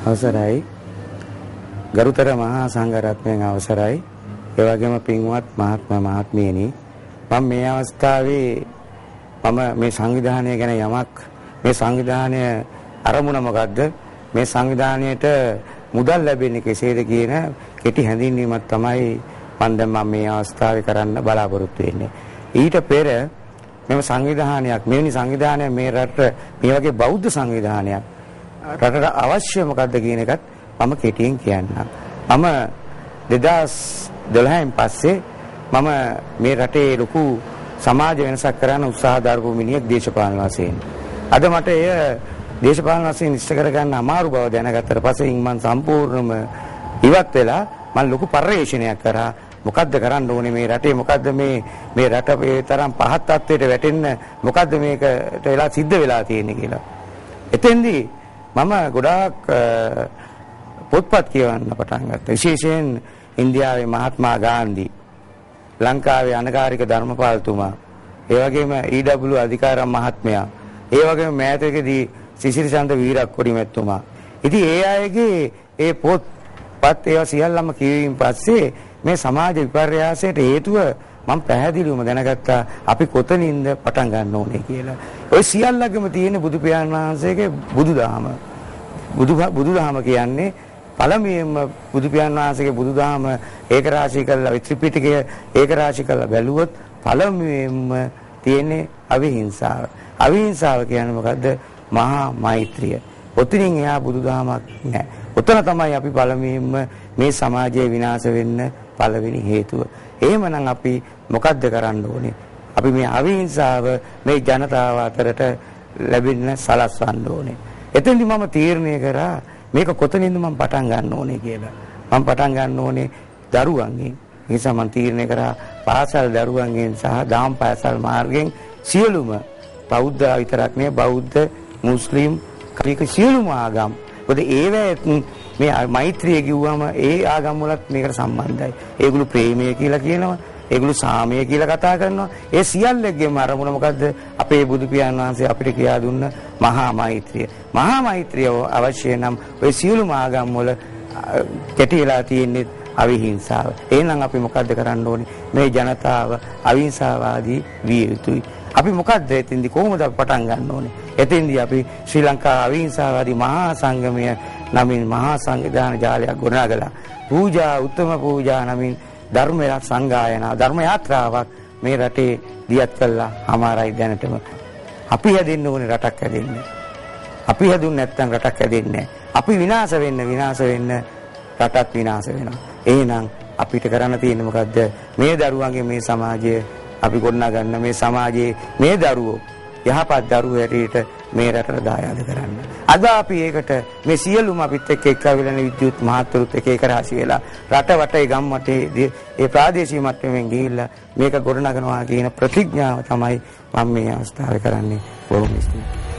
අවසරයි ගරුතර මහා සංඝරත්නයන් අවසරයි ඒ වගේම පින්වත් මහත්මයා මහත්මියනි මම මේ අවස්ථාවේ මේ සංවිධානය ගැන යමක් මේ සංවිධානය අරමුණ මොකද්ද මේ සංවිධානයට මුදල් ලැබෙන්නේ කෙසේද කියන කෙටි හැඳින්වීමක් තමයි මම මේ අවස්ථාවේ කරන්න බලාපොරොත්තු වෙන්නේ ඊට පෙර මෙම සංවිධානයක් මෙවැනි සංවිධානයක් මේ රට මේ වගේ බෞද්ධ සංවිධානයක් රටට අවශ්‍ය මොකද්ද කියන එකත් මම කෙටියෙන් කියන්නම්. මම 2012න් පස්සේ මම මේ රටේ ලොකු සමාජ වෙනසක් කරන්න උත්සාහ දරපු මිනිහෙක් දේශපාලන වශයෙන්. අද මට එය දේශපාලන වශයෙන් ඉෂ්ට කරගන්න අමාරු බව දැනගත්තට පස්සේ මම සම්පූර්ණයෙන්ම ඉවත් වෙලා මම ලොකු පරිශ්‍රණයක් කරා. මොකද්ද කරන්න ඕනේ මේ රටේ මොකද්ද මේ රට මේ තරම් පහත් තත්ත්වයට වැටෙන්න මොකද්ද මේකට වෙලා සිද්ධ වෙලා තියෙන්නේ කියලා. එතෙන්දී මම ගොඩාක් පොත්පත් කියවන්න පටන් ගත්තා. විශේෂයෙන් ඉන්දියාවේ මහත්මා ගාන්ධි, ලංකාවේ අනගාരിക ධර්මපාලතුමා, ඒ වගේම ඊ.ඩබ්ලිව් අධිකාරම් මහත්මයා, ඒ වගේම මෑතකදී සිසිරචන්ද වීරක්කොඩි මැතිතුමා. ඉතින් ඒ අයගේ ඒ පොත්පත් ඒවා සියල්ලම කියවීම පස්සේ මේ සමාජ විපර්යාසයට හේතුව මම පැහැදිලිවම දැනගත්තා අපි කොතනින්ද පටන් ගන්න ඕනේ කියලා. ඔය සියල්ලකම තියෙන බුදු පියාණන් වහන්සේගේ බුදුදහම. බුදුදහම කියන්නේ පළමුවෙන්ම බුදු පියාණන් වහන්සේගේ බුදුදහම ඒකරාශී කරලා ත්‍රිපිටකය ඒකරාශී කරලා බැලුවොත් පළමුවෙන්ම තියෙන්නේ අවිහිංසාව. අවිහිංසාව කියන්නේ මොකද්ද? මහා මෛත්‍රිය. ඔතනින් එහා බුදුදහමක් නැහැ. ඔතන තමයි අපි පළමුවෙන්ම මේ සමාජය විනාශ වෙන්න පළවෙනි හේතුව. එහෙමනම් අපි මොකද්ද කරන්න ඕනේ? අපි මේ අවිහිංසාව මේ ජනතාව අතරට ලැබෙන්න සලස්වන්න ඕනේ. එතෙන්දි මම තීරණය කරා මේක කොතනින්ද මම පටන් ගන්න ඕනේ කියලා. මම පටන් ගන්න ඕනේ දරුවන්ගෙන්. ඒ නිසා මම තීරණය කරා පාසල් දරුවන්ගෙන් සහ දහම් පාසල් මාර්ගයෙන් සියලුම බෞද්ධ විතරක් නෙවෙයි බෞද්ධ මුස්ලිම් කලික සියලුම ආගම්. මොකද ඒවැ මේ මෛත්‍රිය කිව්වම ඒ ආගම් වලත් මේකට සම්බන්ධයි. ඒගොල්ලෝ ප්‍රේමය කියලා කියනවා. ඒගොල්ලෝ සාමය කියලා කතා කරනවා. ඒ සියල්ලකම අරමුණ මොකද්ද? අපේ බුදු පියාණන් වහන්සේ අපිට කියා දුන්න මහා මෛත්‍රිය. මහා මෛත්‍රිය අවශ්‍ය නම් ඔය සියලුම ආගම් වල කැටිලා තියෙන්නේ අවිහිංසාව. එහෙනම් අපි මොකද්ද කරන්න ඕනේ? මේ ජනතාව අවිහිංසාවාදී විය යුතුයි. අපි මොකද්ද එතෙන්දි කොහොමද පටන් ගන්න ඕනේ? එතෙන්දී අපි ශ්‍රී ලංකා අවිහිංසාවාදී මහා සංගමය නමින් මහා සංවිධාන ජාලයක් ගොඩනගලා පූජා උත්තම පූජා නමින් ධර්ම සංගායනා ධර්ම යාත්‍රාවක් මේ රටේ දියත් කළා අමාරයි දැනටම. අපි හැදෙන්න ඕනේ රටක් හැදෙන්න. අපි හැදුන්නේ නැත්නම් රටක් හැදෙන්නේ නැහැ. අපි විනාශ වෙන්න රටත් විනාශ වෙනවා. එහෙනම් අපිට කරන්න තියෙන්නේ මොකද්ද? මේ දරුවන්ගේ මේ සමාජය අපි ගොඩනගන්න මේ සමාජයේ මේ දරුවෝ යහපත් දරුවෝ හැටියට මේ රටට දායාද කරන්න. අද අපි ඒකට මේ සියලුම අපිත් එක්ක එක්කවිලන විද්‍යුත් මහත්වරුත් එක එක රාශි වෙලා රට වටේ ගම් වටේ ඒ ප්‍රාදේශීය මට්ටමින් ගිහිල්ලා මේක ගොඩනගනවා කියන ප්‍රතිඥාව තමයි මම මේ අවස්ථාවේ කරන්නේ. බොහොම ස්තුතියි.